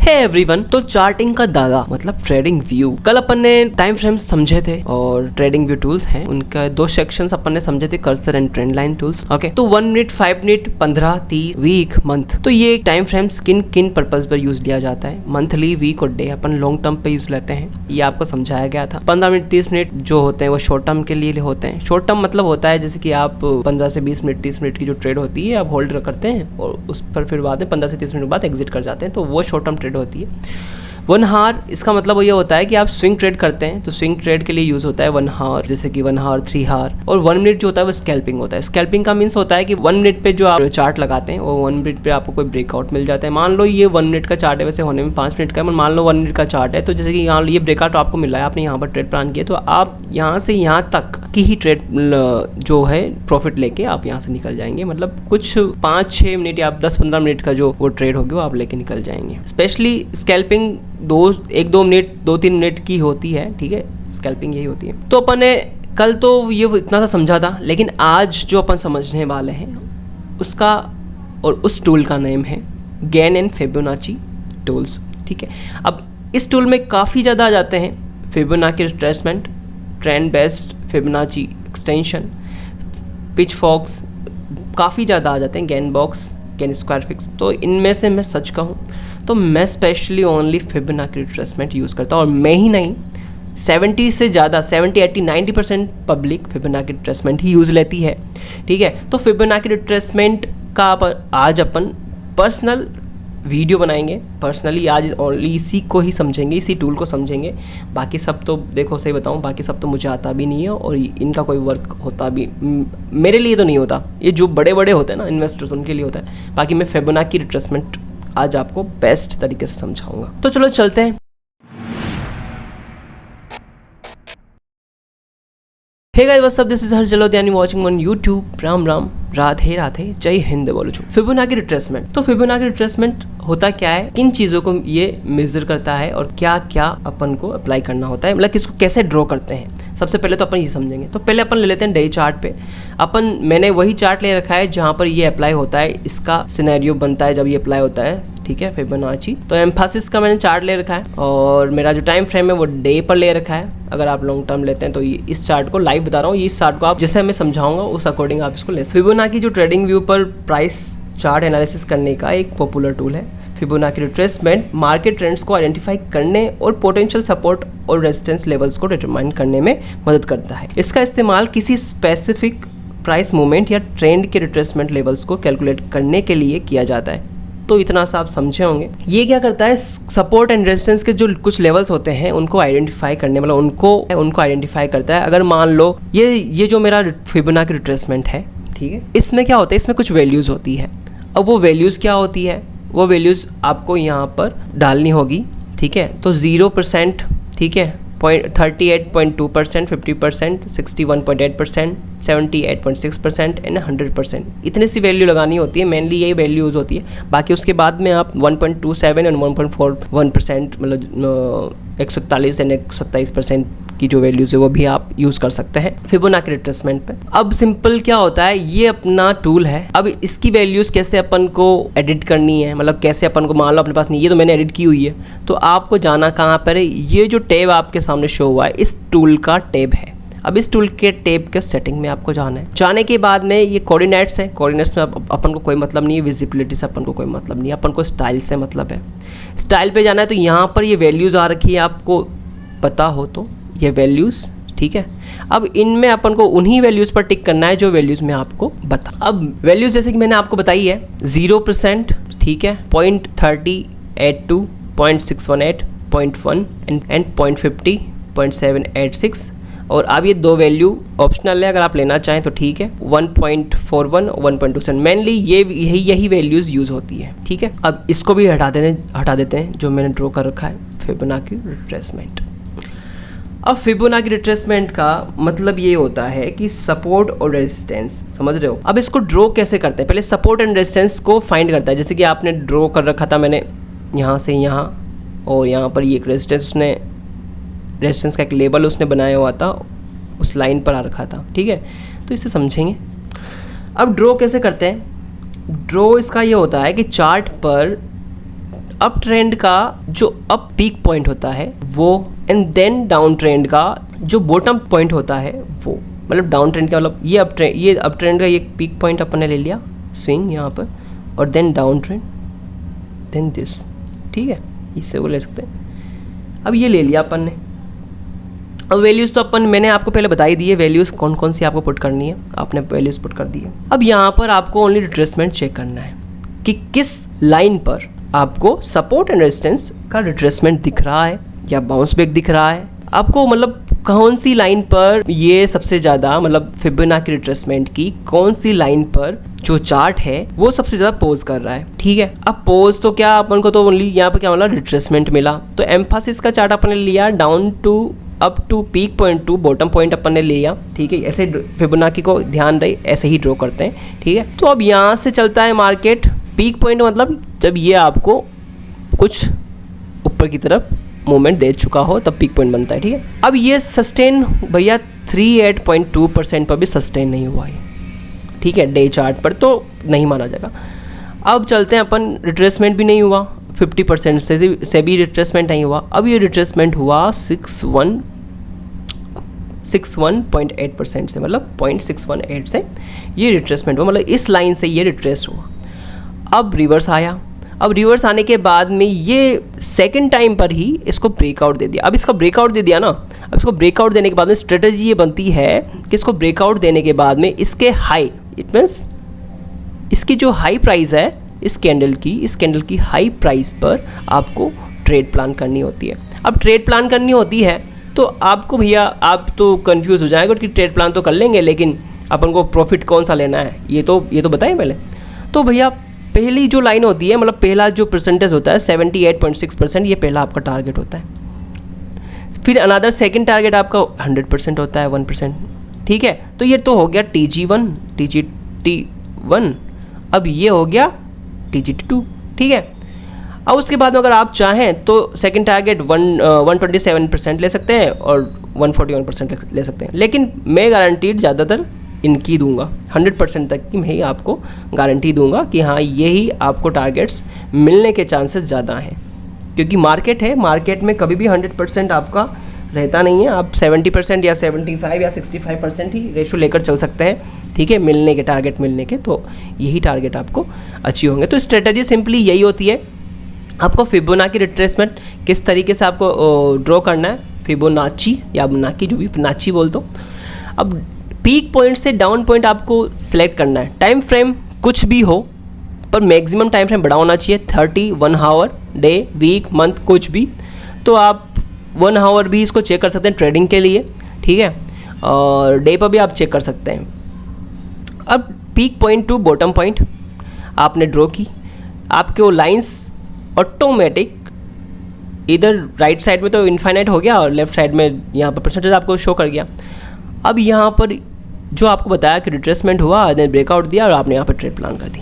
Hey everyone, तो charting का दादा मतलब ट्रेडिंग व्यू, कल अपन ने टाइम फ्रेम्स समझे थे और ट्रेडिंग व्यू टूल्स हैं उनका दो सेक्शंस अपन ने समझे थे, cursor and trend line tools. Okay, तो 1 मिनट, 5 मिनट, 15, 30, वीक, मंथ, तो ये टाइम फ्रेम्स किन किन पर्पज पर यूज लिया जाता है, मंथली, वीक और डे अपन लॉन्ग टर्म पे यूज लेते हैं, ये आपको समझाया गया था। 15 मिनट 30 मिनट जो होते हैं वो शॉर्ट टर्म के लिए होते हैं। शॉर्ट टर्म मतलब होता है जैसे कि आप 15 से 20 मिनट 30 मिनट की जो ट्रेड होती है आप होल्ड करते हैं और उस पर फिर बाद में 15 से 30 मिनट बाद एग्जिट कर जाते हैं, तो वो शॉर्ट टर्म ट्रेड होती है। 1 हावर, इसका मतलब ये होता है कि आप स्विंग ट्रेड करते हैं, तो स्विंग ट्रेड के लिए यूज होता है 1 हावर, जैसे कि 1 हावर, 3 हावर। और 1 मिनट जो होता है वो स्कैल्पिंग होता है। स्कैल्पिंग का मीन्स होता है कि 1 मिनट पे जो आप चार्ट लगाते हैं वो 1 मिनट पे आपको कोई ब्रेकआउट मिल जाता है। मान लो ये 1 मिनट का चार्ट है, वैसे होने में 5 मिनट का है, मान लो 1 मिनट का चार्ट है, तो जैसे कि यहाँ ये ब्रेकआउट आपको मिला है, आपने यहाँ पर ट्रेड प्लान किया, तो आप यहाँ से यहाँ तक की ही ट्रेड जो है प्रॉफिट लेके आप यहाँ से निकल जाएंगे। मतलब कुछ 5-6 मिनट या 10-15 मिनट का जो वो ट्रेड होगी वो आप लेके निकल जाएंगे। स्पेशली स्कैल्पिंग 1-2 मिनट, 2-3 मिनट की होती है, ठीक है, स्कैल्पिंग यही होती है। तो अपन ने कल तो ये इतना सा समझा था, लेकिन आज जो अपन समझने वाले हैं उसका और उस टूल का नेम है गैन एंड फिबोनाची टूल्स, ठीक है। अब इस टूल में काफ़ी ज़्यादा आ जाते हैं Fibonacci retracement, trend based Fibonacci extension, pitch forks, काफ़ी ज़्यादा आ जाते हैं, Gann box, Gann square fix. तो इनमें से मैं सच कहूँ तो मैं specially only Fibonacci retracement use करता हूँ, और मैं ही नहीं, 70 से ज़्यादा 70, 80, 90% पब्लिक फिबोनाची रिट्रेसमेंट ही यूज़ लेती है, ठीक है। तो फिबोनाची रिट्रेसमेंट का आज अपन पर्सनल वीडियो बनाएंगे, पर्सनली आज ओनली इसी को ही समझेंगे, इसी टूल को समझेंगे। बाकी सब तो देखो सही बताऊं, बाकी सब तो मुझे आता भी नहीं है और इनका कोई वर्क होता भी मेरे लिए तो नहीं होता, ये जो बड़े बड़े होते हैं ना इन्वेस्टर्स उनके लिए होता है। बाकी मैं फिबोनाची रिट्रेसमेंट आज आपको बेस्ट तरीके से समझाऊंगा। तो चलो चलते हैं। Hey guys, what's up, this is Harsh Jalodiyani watching on YouTube. Ram Ram, Radhe Radhe, Jai Hind बोलो छो। फिबोनाची रिट्रेसमेंट, तो फिबोनाची रिट्रेसमेंट होता क्या है, किन चीज़ों को ये मेजर करता है और क्या क्या अपन को अप्लाई करना होता है, मतलब किसको कैसे ड्रॉ करते हैं, सबसे पहले तो अपन ये समझेंगे। तो पहले अपन ले लेते हैं डे चार्ट पे। मैंने वही चार्ट ले रखा है जहाँ पर ये अप्लाई होता है, इसका सिनेरियो बनता है जब ये अप्लाई होता है, ठीक है, फिबोनाची। तो एम्फासिस का मैंने चार्ट ले रखा है और मेरा जो टाइम फ्रेम है वो डे पर ले रखा है। अगर आप लॉन्ग टर्म लेते हैं तो ये इस चार्ट को लाइव बता रहा हूँ, इस चार्ट को आप जैसे मैं समझाऊंगा उस अकॉर्डिंग आप इसको ले सकते। फिबोनाची जो ट्रेडिंग व्यू पर प्राइस चार्ट एनालिसिस करने का एक पॉपुलर टूल है। फिबोनाची रिट्रेसमेंट मार्केट ट्रेंड्स को आइडेंटिफाई करने और पोटेंशियल सपोर्ट और रेजिस्टेंस लेवल्स को डिटरमाइन करने में मदद करता है। इसका इस्तेमाल किसी स्पेसिफिक प्राइस मूवमेंट या ट्रेंड के रिट्रेसमेंट लेवल्स को कैलकुलेट करने के लिए किया जाता है। तो इतना सा आप समझे होंगे। ये क्या करता है, सपोर्ट एंड रेजिस्टेंस के जो कुछ लेवल्स होते हैं उनको आइडेंटिफाई करने, मतलब उनको आइडेंटिफाई करता है। अगर मान लो ये जो मेरा फिबोनाची रिट्रेसमेंट है, ठीक है, इसमें क्या होता है, इसमें कुछ वैल्यूज़ होती है। अब वो वैल्यूज़ क्या होती है, वो वैल्यूज़ आपको यहाँ पर डालनी होगी, ठीक है। तो 0%, ठीक है, 38.2%, 50%, 61.8%, 78.6% एंड 100%, इतनी सी वैल्यू लगानी होती है। मेनली यही वैल्यू यूज़ होती है। बाकी उसके बाद में आप 1.27 एंड 1.41%, मतलब 141 एंड 127% की जो वैल्यूज़ है वो भी आप यूज़ कर सकते हैं फिबोनाची रिट्रेसमेंट पे। अब सिंपल क्या होता है, ये अपना टूल है। अब इसकी वैल्यूज़ कैसे अपन को एडिट करनी है, मतलब कैसे अपन को, मान लो अपने पास नहीं, ये तो मैंने एडिट की हुई है, तो आपको जाना कहाँ पर है, ये जो टैब आपके सामने शो हुआ है इस टूल का टैब है। अब इस टूल के टैब के सेटिंग में आपको जाना है। जाने के बाद में ये कोऑर्डिनेट्स है, कोऑर्डिनेट्स में अपन को कोई मतलब नहीं है, विजिबिलिटी से अपन को कोई मतलब नहीं है, अपन को स्टाइल से मतलब है। स्टाइल पे जाना है तो यहाँ पर ये वैल्यूज़ आ रखी है, आपको पता हो तो ये वैल्यूज़, ठीक है। अब इनमें अपन को उन्हीं वैल्यूज़ पर टिक करना है जो वैल्यूज़ मैं आपको बता। अब वैल्यूज़ जैसे कि मैंने आपको बताई है 0%, ठीक है, 0.3082, 0.618, 0.1 एंड 0.50, 0.786। और अब ये दो वैल्यू ऑप्शनल है, अगर आप लेना चाहें तो ठीक है, 1.41 और 1.27, मेनली यही वैल्यूज़ यूज़ होती है, ठीक है। अब इसको भी हटा देते हैं जो मैंने ड्रॉ कर रखा है, फिबोनाची रिट्रेसमेंट। अब फिबोनाची रिट्रेसमेंट का मतलब ये होता है कि सपोर्ट और रेजिस्टेंस, समझ रहे हो। अब इसको ड्रॉ कैसे करते हैं, पहले सपोर्ट एंड रेजिस्टेंस को फाइंड करता है। जैसे कि आपने ड्रॉ कर रखा था मैंने यहाँ से यहाँ, और यहाँ पर ये एक रेजिस्टेंस का एक लेबल उसने बनाया हुआ था, उस लाइन पर आ रखा था, ठीक है। तो इसे समझेंगे। अब ड्रॉ कैसे करते हैं, ड्रॉ इसका ये होता है कि चार्ट पर अप ट्रेंड का जो अप पीक पॉइंट होता है वो, एंड देन डाउन ट्रेंड का जो बॉटम पॉइंट होता है वो, मतलब डाउन ट्रेंड का मतलब ये अप ट्रेंड का ये पीक पॉइंट अपन ने ले लिया स्विंग यहाँ पर, और then down trend, then this, ठीक है, इससे वो ले सकते हैं। अब ये ले लिया अपन ने। अब वैल्यूज़ तो मैंने आपको पहले बता ही दी है, वैल्यूज़ कौन कौन सी आपको पुट करनी है, आपने वैल्यूज़ पुट कर दी है। अब यहाँ पर आपको ओनली रिट्रेसमेंट चेक करना है कि किस लाइन पर आपको सपोर्ट एंड रेजिस्टेंस का रिट्रेसमेंट दिख रहा है या बाउंस बैक दिख रहा है, आपको मतलब कौन सी लाइन पर ये सबसे ज़्यादा, मतलब फिबोनाची रिट्रेसमेंट की कौन सी लाइन पर जो चार्ट है वो सबसे ज़्यादा पोज कर रहा है, ठीक है। अब पोज तो क्या अपन को तो ओनली यहाँ पर क्या मिला, रिट्रेसमेंट मिला, तो एम्फासिस का चार्ट अपन ने लिया down to up to peak point to bottom point अपन ने लिया, ठीक है। ऐसे फिबोनाची को ध्यान रहे, ऐसे ही ड्रॉ करते हैं, ठीक है। तो अब यहाँ से चलता है मार्केट पीक पॉइंट, मतलब जब ये आपको कुछ ऊपर की तरफ मूवमेंट दे चुका हो तब पीक पॉइंट बनता है, ठीक है। अब ये सस्टेन भैया 38.2% पर भी सस्टेन नहीं हुआ है, ठीक है, डे चार्ट पर तो नहीं माना जाएगा। अब चलते हैं अपन, रिट्रेसमेंट भी नहीं हुआ, 50% से भी रिट्रेसमेंट नहीं हुआ। अब ये रिट्रेसमेंट हुआ 61.8% से, मतलब 0.618 से ये रिट्रेसमेंट हुआ, मतलब इस लाइन से ये रिट्रेस हुआ। अब रिवर्स आया, अब रिवर्स आने के बाद में ये सेकंड टाइम पर ही इसको ब्रेकआउट दे दिया। अब इसका ब्रेकआउट दे दिया ना, अब इसको ब्रेकआउट देने के बाद में स्ट्रेटजी ये बनती है कि इसको ब्रेकआउट देने के बाद में इसके हाई, इट मीन्स इसकी जो हाई प्राइस है इस कैंडल की हाई प्राइस पर आपको ट्रेड प्लान करनी होती है। अब ट्रेड प्लान करनी होती है तो आपको भैया, आप तो कंफ्यूज हो जाएगा कि ट्रेड प्लान तो कर लेंगे लेकिन अपन को प्रॉफिट कौन सा लेना है, ये तो बताएं पहले। तो भैया पहली जो लाइन होती है, मतलब पहला जो परसेंटेज होता है 78.6%, ये पहला आपका टारगेट होता है। फिर अनदर सेकंड टारगेट आपका 100% होता है, 1%, ठीक है। तो ये तो हो गया TGT1, अब ये हो गया TGT2, ठीक है। अब उसके बाद में अगर आप चाहें तो सेकंड टारगेट 127% ले सकते हैं और 141% ले सकते हैं, लेकिन मैं गारंटीड ज़्यादातर इनकी दूंगा, 100% तक की मैं ही आपको गारंटी दूंगा कि हाँ यही आपको टारगेट्स मिलने के चांसेस ज़्यादा हैं, क्योंकि मार्केट है, मार्केट में कभी भी 100% आपका रहता नहीं है। आप 70% या 75 या 65% ही रेशो लेकर चल सकते हैं, ठीक है, मिलने के टारगेट मिलने के, तो यही टारगेट आपको अचीव होंगे। तो स्ट्रेटजी सिंपली यही होती है, आपको फिबोनाची रिट्रेसमेंट किस तरीके से आपको ड्रॉ करना है, फिबोनाची या नाकी, जो भी नाची बोल दो। अब पीक पॉइंट से डाउन पॉइंट आपको सिलेक्ट करना है, टाइम फ्रेम कुछ भी हो पर मैक्सिमम टाइम फ्रेम बड़ा होना चाहिए, 30, 1 आवर, डे, वीक, मंथ, कुछ भी। तो आप 1 आवर भी इसको चेक कर सकते हैं ट्रेडिंग के लिए, ठीक है, और डे पर भी आप चेक कर सकते हैं। अब peak point to bottom point आपने ड्रॉ की, आपके वो लाइंस ऑटोमेटिक इधर राइट साइड में तो इनफाइनाइट हो गया और लेफ्ट साइड में यहाँ पर परसेंटेज आपको शो कर गया। अब यहाँ पर जो आपको बताया कि रिट्रेसमेंट हुआ, देन ब्रेकआउट दिया और आपने यहाँ पर ट्रेड प्लान कर दी।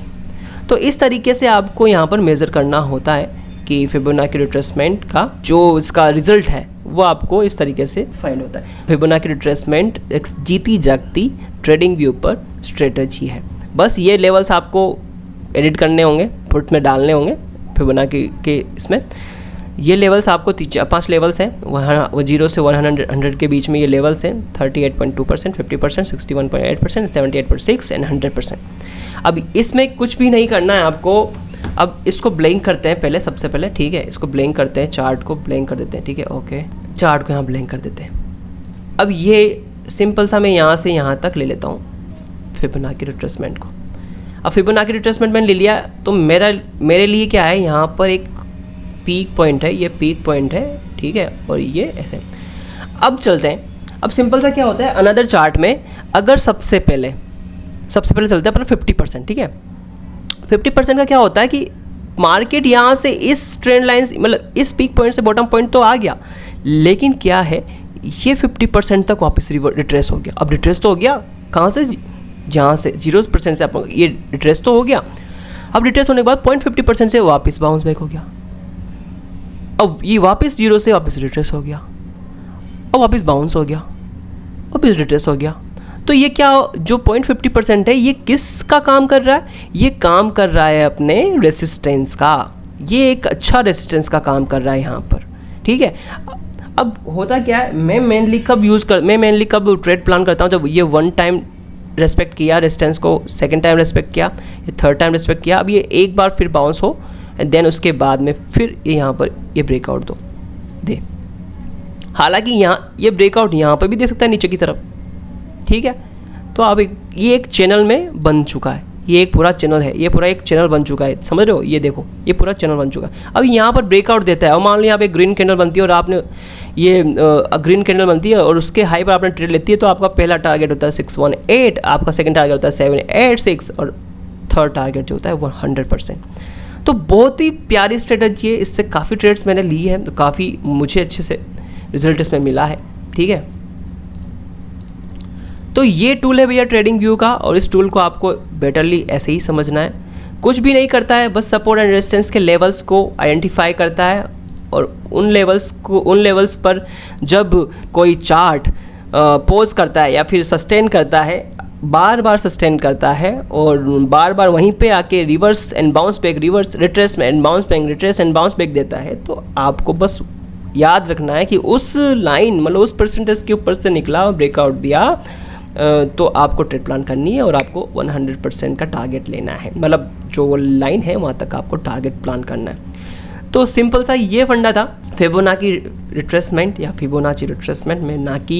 तो इस तरीके से आपको यहाँ पर मेज़र करना होता है कि फिबोनाची रिट्रेसमेंट का जो इसका रिजल्ट है वो आपको इस तरीके से फाइंड होता है। फिबोनाची रिट्रेसमेंट एक जीती जागती ट्रेडिंग व्यू पर स्ट्रेटजी है। बस ये लेवल्स आपको एडिट करने होंगे, पुट में डालने होंगे फिबोनाची के इसमें। ये लेवल्स आपको 5 लेवल्स हैं, वहाँ 0 से 100 के बीच में ये लेवल्स हैं, 38.2%, 50%, 61.8%, 78.6 एंड 100%। अब इसमें कुछ भी नहीं करना है आपको। अब इसको ब्लैंक करते हैं पहले, सबसे पहले, ठीक है, इसको ब्लैंक करते हैं, चार्ट को ब्लैंक कर देते हैं, ठीक है, ओके, चार्ट को यहाँ ब्लैंक कर देते हैं। अब ये सिंपल सा मैं यहाँ से यहाँ तक ले लेता हूँ फिबोनाची रिट्रेसमेंट को। अब फिबोनाची रिट्रेसमेंट मैंने ले लिया तो मेरे लिए क्या है, यहाँ पर एक पीक पॉइंट है, ये पीक पॉइंट है, ठीक है, और ये ऐसे। अब चलते हैं, अब सिंपल सा क्या होता है, अनदर चार्ट में अगर सबसे पहले चलते हैं अपना 50%, ठीक है। 50% का क्या होता है कि मार्केट यहाँ से इस ट्रेंड लाइन, मतलब इस पीक पॉइंट से बॉटम पॉइंट तो आ गया, लेकिन क्या है ये 50% तक वापस रिट्रेस हो गया। अब रिट्रेस तो हो गया कहाँ से, जहाँ से 0% से आप ये रिट्रेस तो हो गया। अब रिट्रेस होने के बाद 0.50% से वापस बाउंस बैक हो गया। अब ये वापस 0 से वापस रिट्रेस हो गया, अब वापस बाउंस हो गया, वापस रिट्रेस हो गया। तो ये क्या, जो 0.50% है ये किसका काम कर रहा है, ये काम कर रहा है अपने रेसिस्टेंस का। ये एक अच्छा रेजिस्टेंस का काम कर रहा है यहाँ पर, ठीक है। अब होता क्या है, मैं मेनली कब ट्रेड प्लान करता हूँ, जब ये 1 टाइम रेस्पेक्ट किया रेजिस्टेंस को, सेकंड टाइम रेस्पेक्ट किया, ये थर्ड टाइम रेस्पेक्ट किया, अब ये एक बार फिर बाउंस हो एंड देन उसके बाद में फिर ये यहाँ पर ये ब्रेकआउट दे। हालांकि यहाँ ये ब्रेकआउट यहाँ पर भी दे सकता है नीचे की तरफ, ठीक है। तो अब ये एक चैनल में बन चुका है, ये एक पूरा चैनल है, ये पूरा एक चैनल बन चुका है, समझ रहे हो, ये देखो ये पूरा चैनल बन चुका है। अब यहाँ पर ब्रेकआउट देता है और मान लो यहाँ पे ग्रीन कैंडल बनती है और आपने ये ग्रीन कैंडल बनती है और उसके हाई पर आपने ट्रेड लेती है, तो आपका पहला टारगेट होता है 618, आपका सेकंड टारगेट होता है 786 और थर्ड टारगेट जो होता है 100%। तो बहुत ही प्यारी स्ट्रेटजी है, इससे काफ़ी ट्रेड्स मैंने ली है, तो काफ़ी मुझे अच्छे से रिजल्ट इसमें मिला है, ठीक है। तो ये टूल है भैया ट्रेडिंग व्यू का, और इस टूल को आपको बेटरली ऐसे ही समझना है, कुछ भी नहीं करता है, बस सपोर्ट एंड रेजिस्टेंस के लेवल्स को आइडेंटिफाई करता है और उन लेवल्स पर जब कोई चार्ट पोज करता है या फिर सस्टेन करता है, बार बार सस्टेन करता है और बार बार वहीं पे आके reverse and bounce back, reverse retrace and bounce back, retrace and bounce back देता है, तो आपको बस याद रखना है कि उस लाइन मतलब उस परसेंटेज के ऊपर से निकला, ब्रेकआउट दिया, तो आपको ट्रेड प्लान करनी है और आपको 100% का टारगेट लेना है, मतलब जो वो लाइन है वहाँ तक आपको टारगेट प्लान करना है। तो सिंपल सा ये फंडा था फिबोनाची रिट्रेसमेंट या फिबोनाची रिट्रेसमेंट में,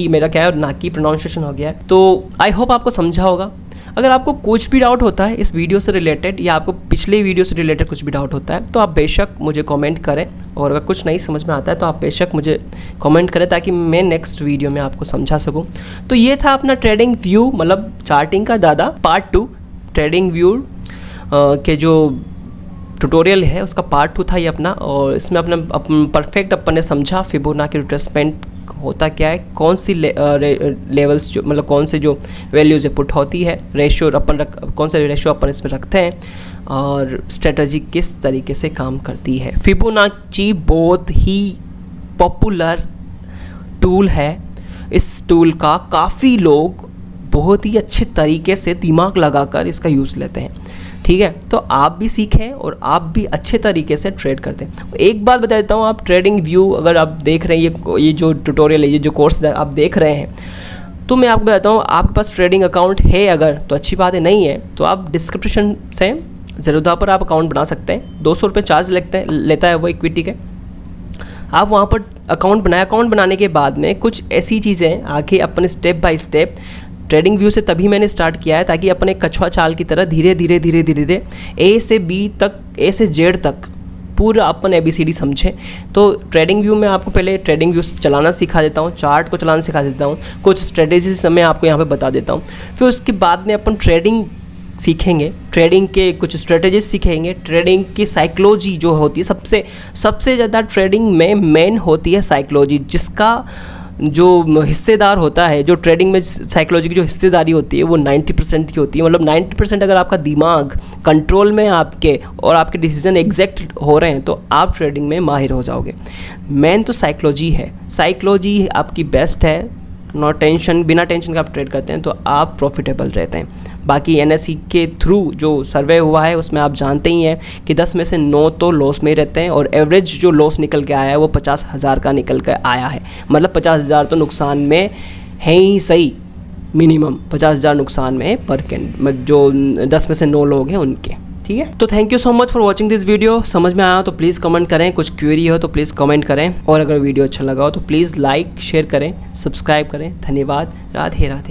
मेरा क्या है नाकी प्रोनाउंसिएशन हो गया है। तो आई होप आपको समझा होगा। अगर आपको कुछ भी डाउट होता है इस वीडियो से रिलेटेड या आपको पिछले वीडियो से रिलेटेड कुछ भी डाउट होता है, तो आप बेशक मुझे कमेंट करें, और अगर कुछ नहीं समझ में आता है तो आप बेशक मुझे कमेंट करें ताकि मैं नेक्स्ट वीडियो में आपको समझा सकूं। तो ये था अपना ट्रेडिंग व्यू, मतलब चार्टिंग का दादा पार्ट 2, ट्रेडिंग व्यू के जो ट्यूटोरियल है उसका पार्ट 2 था ये अपना, और इसमें परफेक्ट अपन ने समझा फिबोनाची रिट्रेसमेंट होता क्या है, कौन सी लेवल्स जो मतलब कौन से जो वैल्यूज पुट होती है, कौन से रेशियो अपन इसमें रखते हैं और स्ट्रेटजी किस तरीके से काम करती है। फिबोनाची बहुत ही पॉपुलर टूल है, इस टूल का काफ़ी लोग बहुत ही अच्छे तरीके से दिमाग लगाकर इसका यूज़ लेते हैं, ठीक है। तो आप भी सीखें और आप भी अच्छे तरीके से ट्रेड करते हैं। एक बात बता देता हूँ, आप ट्रेडिंग व्यू अगर आप देख रहे हैं, ये जो ट्यूटोरियल है, ये जो कोर्स आप देख रहे हैं, तो मैं आपको बताता हूँ, आपके पास ट्रेडिंग अकाउंट है अगर तो अच्छी बात है, नहीं है तो आप डिस्क्रिप्शन से ज़रूरत पर आप अकाउंट बना सकते हैं। 200 रुपये चार्ज लेता है वो इक्विटी के। आप वहाँ पर अकाउंट बनाए, अकाउंट बनाने के बाद में कुछ ऐसी चीज़ें आगे अपन step by step, trading view से तभी मैंने स्टार्ट किया है ताकि अपने कछुआ चाल की तरह धीरे धीरे ए से बी तक, ए से जेड तक पूरा अपन ABCD समझें। तो ट्रेडिंग व्यू में आपको पहले ट्रेडिंग व्यू चलाना सिखा देता हूँ, चार्ट को चलाना सिखा देता हूँ, कुछ स्ट्रेटेजीज मैं आपको यहाँ पे बता देता हूँ। फिर उसके बाद में अपन ट्रेडिंग सीखेंगे, ट्रेडिंग के कुछ स्ट्रेटेजीज सीखेंगे, ट्रेडिंग की साइकोलॉजी जो होती है सबसे ज़्यादा ट्रेडिंग में मेन होती है साइकोलॉजी, जिसका जो हिस्सेदार होता है, जो ट्रेडिंग में साइकोलॉजी की जो हिस्सेदारी होती है वो 90% की होती है। मतलब 90% अगर आपका दिमाग कंट्रोल में आपके और आपके डिसीजन एग्जैक्ट हो रहे हैं तो आप ट्रेडिंग में माहिर हो जाओगे। मेन तो साइकोलॉजी है, साइकोलॉजी आपकी बेस्ट है, नो टेंशन, बिना टेंशन का आप ट्रेड करते हैं तो आप प्रॉफिटेबल रहते हैं। बाकी NSE के थ्रू जो सर्वे हुआ है उसमें आप जानते ही हैं कि 10 में से 9 तो लॉस में ही रहते हैं, और एवरेज जो लॉस निकल के आया है वो 50,000 का निकल के आया है। मतलब 50,000 तो नुकसान में है ही सही, मिनिमम 50,000 नुकसान में है पर कैंड, जो 10 में से 9 लोग हैं उनके, ठीक है। तो thank you so much for watching this video. समझ में आया तो प्लीज़ कमेंट करें, कुछ क्वेरी हो तो प्लीज़ कमेंट करें, और अगर वीडियो अच्छा लगा हो तो प्लीज़ लाइक शेयर करें, सब्सक्राइब करें। धन्यवाद, राधे राधे।